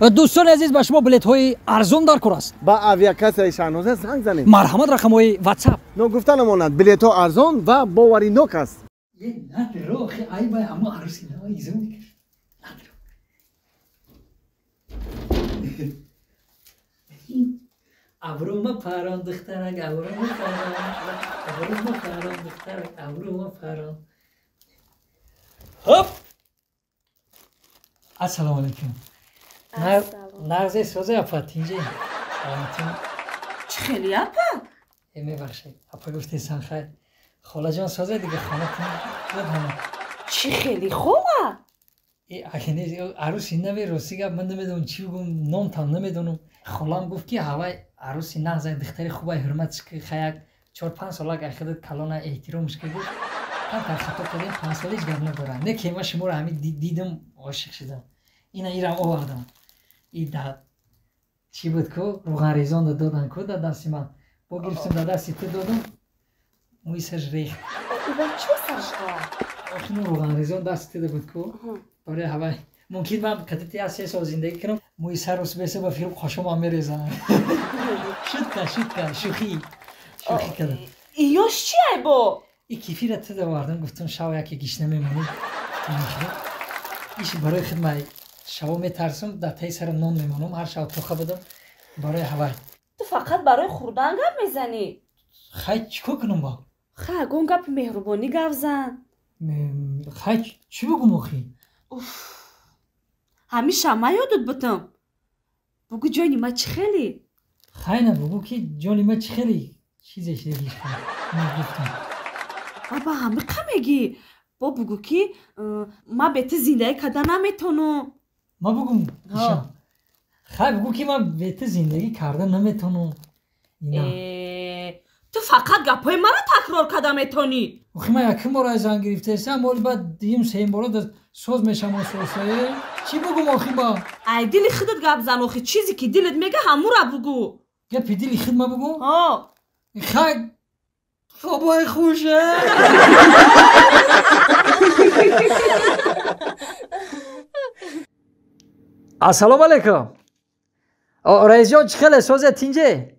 دوستان عزیز به شما بلیط های ارزان در کار است. با اویاکاسای شاهنامه زنگ زنید. مرحمت رقم های واتساپ. نو گفتن ماند بلیط ها ارزان و باوری نوک است. یه ندارو خیلی ای بای همه عروسی نه ایزون میکرد. ابروما پران دخترک ابروما پران دخترک ابروما پران. هپ. السلام علیکم. نغزه سوزه اپاتینجی. چه خیلی اپا؟ میبخشید اپا گفتی سن خیر. خاله جان سوزه دیگه خانه تون. چه خیلی خوبه. اگه عروسی نمی روسی گفت من نمیدونم چی بگم نام تام نمیدونم. خالام گفت که هوای عروسی نغزه دختری خوبه حرمتش که خیلی 4-5 ساله که خودت کلانه احترامش که گفت. من خطا کردم 5 سالش گپ ندارم. نه که من شما رو همین دیدم عاشق شدم. اینا آوردم. ای داد چی بود که روغن ریزان دادن که دست من با گرفتم دستی تو دادم موی سرش ریخت. ایوان چی سرش داد؟ آخه روغن ریزان دستی داده بود که برای هوای ممکن من کتتی از 3 سال زندگی کنم موی سر رو بسه با فیلم خوشم هم میریزن. شد شوخی کردم. ایاش چی ای با؟ ای کیفی را تده واردم گفتم شو یکی گیش نمیمونی. ایش برای خدمت شو میترسم در تای سر نان میمونم هر شب توخه بدم برای هوای. تو فقط برای خوردن گپ میزنی؟ خیلی چیکار کنم با؟ خیلی گون گپ مهربانی گپ زن. خیلی چی بگم آخی؟ همیشه ما یادت بتم. بگو جانی ما چی خیلی؟ خیلی بگو که جانی ما چی خیلی چیزش دیگه من گفتم. بابا همه میگی. با بگو که ما بهت زندگی کردن نمیتونم. ما بگم ایشان خیلی بگو که ما بهت زندگی کردن نمیتونم. تو فقط گپای مرا تکرار کردن میتونی. آخه من یکی بار زنگ گرفته هستم ولی بعد دیم 3 بار سوز میشم و سوزه چی بگم آخه با ای دل خودت گپ زن آخه چیزی که دلت میگه همون را بگو. گپ دل خود ما بگو؟ ها خیلی خوبای خوشه. السلام علیکم. رئیس جان چه خیلی سوزه تینجه؟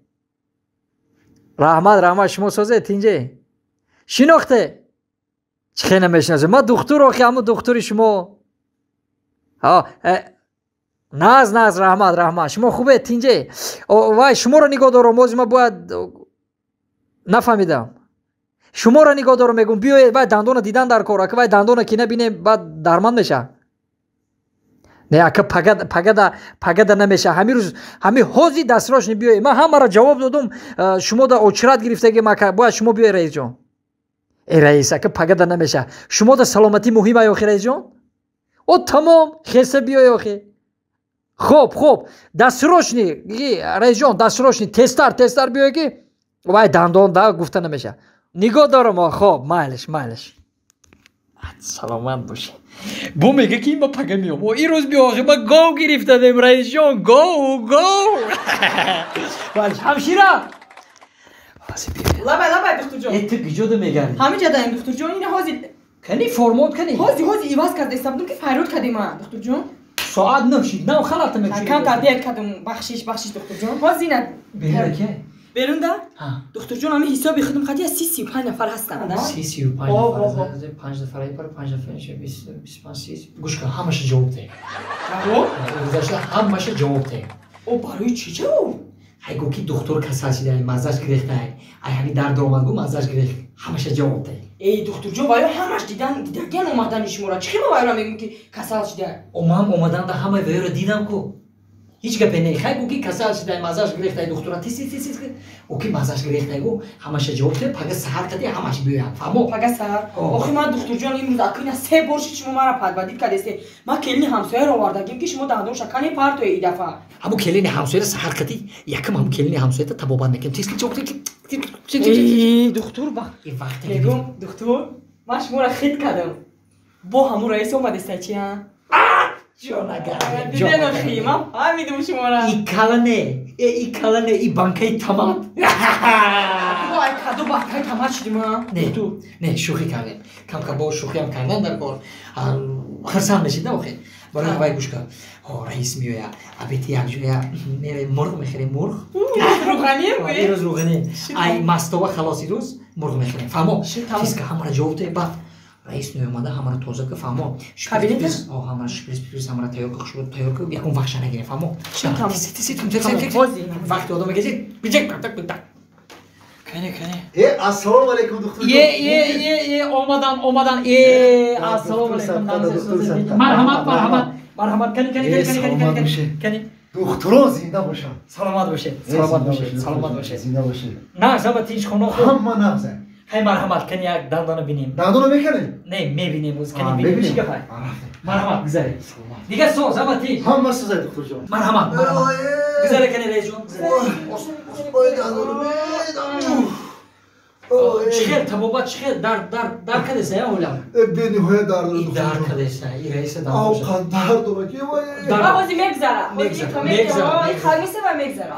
رحمت شما سوزه تینجه شناخته چه خیلی نمیشناسه ما دکتر آخی همون دکتر شما ناز رحمت شما خوبه تینجه وای شما رو نگاه دارم موزی ما باید نفهمیدم شما رو نگاه دارم میگم بیاید باید دندون دیدن در کار که باید دندون که نبینه بعد درمان میشه نه اگه پگد نمیشه همین روز همین حوزی دستراش نبیاید من همه را جواب دادم شما دا اوچرات گرفته که ما باید شما بیاید رئیس جان. ای رئیس اگه پگد نمیشه شما دا سلامتی مهمه یا رئیس جان او تمام خسته بیاید آخه خوب دستروشنی رئیس جان دستروشنی تستر بیاید که باید دندون دا گفته نمیشه نگاه دارم خوب مایلش سلامت باشه بو میگه که این با پگه میام و این روز بیا آخه ما گاو گرفته دیم رئیس جان گاو ولی همشیره لبه دکتر جان ای تو گجوده میگردی همینجا داریم دکتر جان این حاضر کنی فرمود کنی حاضر ایواز کرده استم که فرود کردیم دکتر جان ساعت نمشید نه خلات میشید کم تربیت کردم بخشش دکتر جان حاضر نه بیرون ده؟ دکتر جان همه حسابی خودم خدی از 35 نفر هستن 35 نفر 5 نفر پر 5 نفر 25 گوش کن همش جواب ده گذاشته همش جواب ده او برای چی جواب؟ ای گو که دکتر کساسی ده مزاج گرفته ای همین درد اومد گو مزاج گرفت همش جواب ده ای دکتر جان وای همش دیدن اومدن شما را چی ما وای میگم که کساش ده اومدن ده همه وای رو دیدم کو هیچ گپی نه خیلی گو که کساش ده مزاج گرفته دکتر تیس او که مزاج گرفته گو همش جواب ده پگه سحر کدی همش بیام فهمو پگه سحر آخه من دکتر جان امروز اکنه 3 برش شما مرا پدبدید کردید ما کلینی همسایه رو آوردیم که شما دندون شکنی پارت ای دفعه ابو کلینی همسایه سحر کدی یکم هم کلینی همسایه تبابت نکم تیس که جواب ای دکتر با این وقت میگم دکتر ما شما را خید کردم با همون رئیس اومده است چی ها جان اگر دیدن خیمه میدم شما را ای کلانه ای بانکای تمام وای کادو بانکای تمام شدیم نه شوخی کردیم کم با شوخی هم کردن در کار خرسان نشید آخه برای وای گوش کن رئیس میویا ابیتی یک جویا میره مرغ میخریم مرغ روغنی روز روغنی ای مستوا خلاصی روز مرغ میخریم فهمو چیز که همه جواب ده بعد رئیس میومده همه تازه که فهمو کابینت همه شپریس همه تیار که شروع تیار که یکم وقت نگیره فهمو تمام. وقت آدم میگه بیجک کنه السلام علیکم دکتر یه اومدن السلام علیکم مرحمت کنی دکتران زنده باشن سلامت باشه زنده باشه نه زبط هیچ خونه همه نبزن خیلی مرحمت کنی یک دندانو بینیم دندونو میکنه نه میبینیم از کنی بینیم چی گفت مرحمت گذاری دیگه زبطی همه سوزه دکتر جان مرحمت گذاری کنی رئیس جون چخیر تبابت چخیر در کدیسه یا اولا به نهایت درد این در کدیسه این رئیس آو دندانو قد درد رو که بازی میگذره خمیسه و میگذره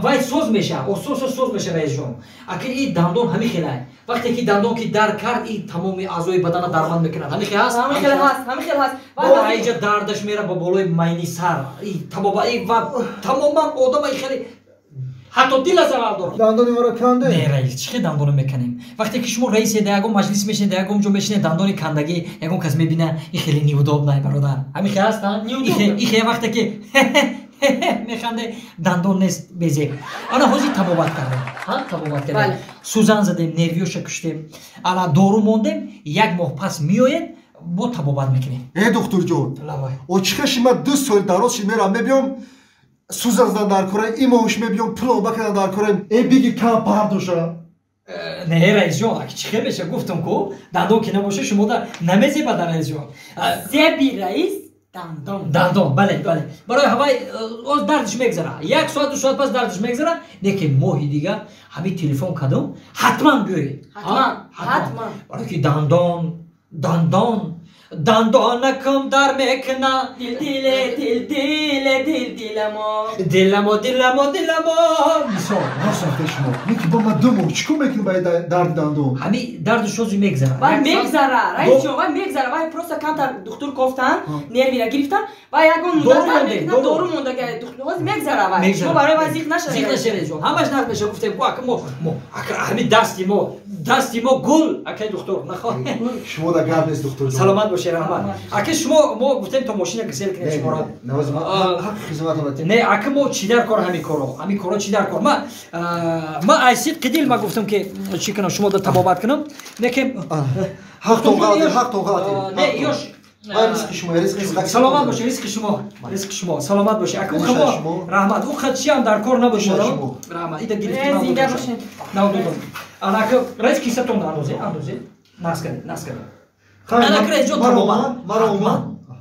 وای سوز میشه او سوز میشه رئیس جون اگه این دندون همین خیلی وقتی که دندون که در کرد این تمام اعضای بدن درمان میکنه همین خیلی هست همین خیلی هست با اینجا دردش میره با بالای ماینی سر این تمام این و تماما آدم خیلی حتی دل زرار داره دندون مرا کنده نه رئیس چه دندون میکنیم وقتی که شما رئیس دیگه مجلس میشین دیگه اونجا میشین دندون کندگی یکم کس میبینه این خیلی نیوداب نه برادر همین خیلی هست این خیلی وقتی که میخنده دندون نیست بیزه انا هوزی تبابت کرده تبابت کرده سوزن زدیم نرویوش کشتیم انا دورو موندیم یک ماه پس میآید با تبابت میکنیم دکتر جان او چه شما 2 سال دراز میرم میبینم سوزن زدن در کره این ماهش میبینم پلو بکنن در کره بگی کم پردوشه نه رئیس جان اگه چه بشه گفتم کو دندون که نباشه شما در نمیزی بدن رئیس جان زبی رئیس دندون بله برای هوای از دردش میگذره 1 ساعت 2 ساعت پس دردش میگذره نه که ماهی دیگه همین تلفن کدوم حتما بیایید حتما برای که دندانکم در میکنه دلمو میسا ناسفته شما میگی با من 2 ماه چیکار میکنی باید درد دندون همین دردش روزی میگذره وای میگذره رئیس جان وای میگذره وای پروستا کانتر دکتر گفتن نروی را گرفتن وای یگون دورو مونده که دکتر روز میگذره وای شما برای وظیفه نشه زیاد نشه جان همش نرد میشه گفتم کو ما همین دستی ما گل اکی دکتر نخواه شما در گرد نیست دکتر جان سلامت باشه رحمت اکی شما ما گفتیم تو ماشین کسی کنه شما را نواز ما حق خدمت نه اکی ما چی در کار همین کارو چی در کار ما ایسید قدیل ما گفتم که چی کنم شما در تبابت کنم نه که حق تو غلطی نه یوش رزق شما سلامت باشه رزق شما سلامت باشه اکی شما رحمت او خدشی هم در کار نباشه رحمت ایده گرفتیم زنده باشین نه انا اکی رئیس کیستون اندازه ناس کرد انا رئیس جان تبابت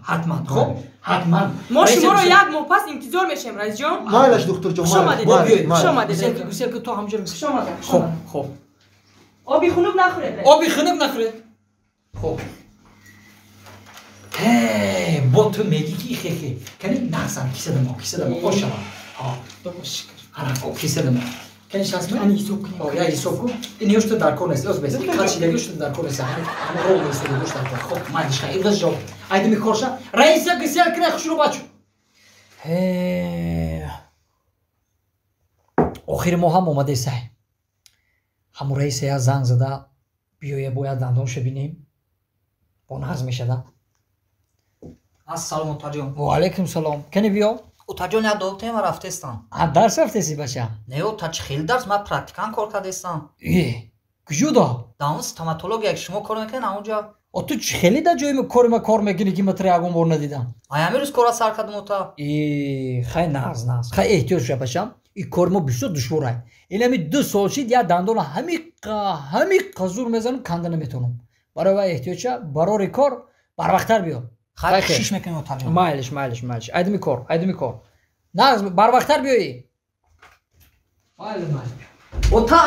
حتما خب حتما ما شما رو 1 ماه پس انتظار میشیم رئیس جان مایلش دکتر جان شما دیدید گوشل که تو همجور شما خب آبی خنوب نخوره خب با تو میگی که خیلی کنی نحسن کیسه دما خوش شما کیسه دما کنی شانس من یا ایسوب کن این یوشت در کار نیست از بس کارچی دیگه در کار نیست همه رو نیست دوست دارم خب مالش خیلی از جواب ایدی میخورشه رئیس کسیار کنه خوشرو بچو آخر ما هم اومده سه همون رئیس یا زنگ زده بیایه باید دندانش ببینیم با ناز میشه ده السلام اوتاجون و علیکم سلام کنی بیا اوتاجون я до тема рафтестам درس رفتسی баша не اوتا чхел дарс ма практикан кор кардестам куҷода даун стоматология шумо кор мекунед аунҷа ту хеле да ҷои кор мекунӣ ки матра ягон бор надидам ами рӯз кора сар кардам ота хай нағз хай эҳтиёт ша башам ин кори мо бисёр душвор ай ин ами 2 сол шид я дандона ҳами қазур мезанам канда наметавонам барои вай эҳтиёт ша барори кор барвақттар биё хай кӯшиш мекунем отаҷон майлиш айдами кор нағз барвақттар биёӣ ота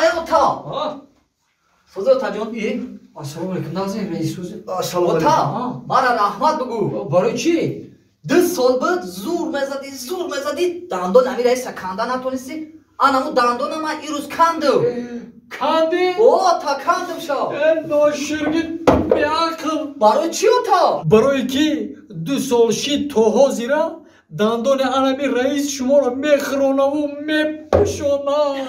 сӯзи отаҷон ассалому алайкум нағз раис сӯзи ота мара раҳмат бугӯ барои чӣ 2 сол буд зур мезадӣ дандон ами раиса канда натонистӣ анаму дандонама ирӯз кандам канди ота кандам шо ноширги беақл барои чӣ ота барое ки 2 سال شید توها زیرا دندان انمی رئیس شما را میخرونه و میپوشونه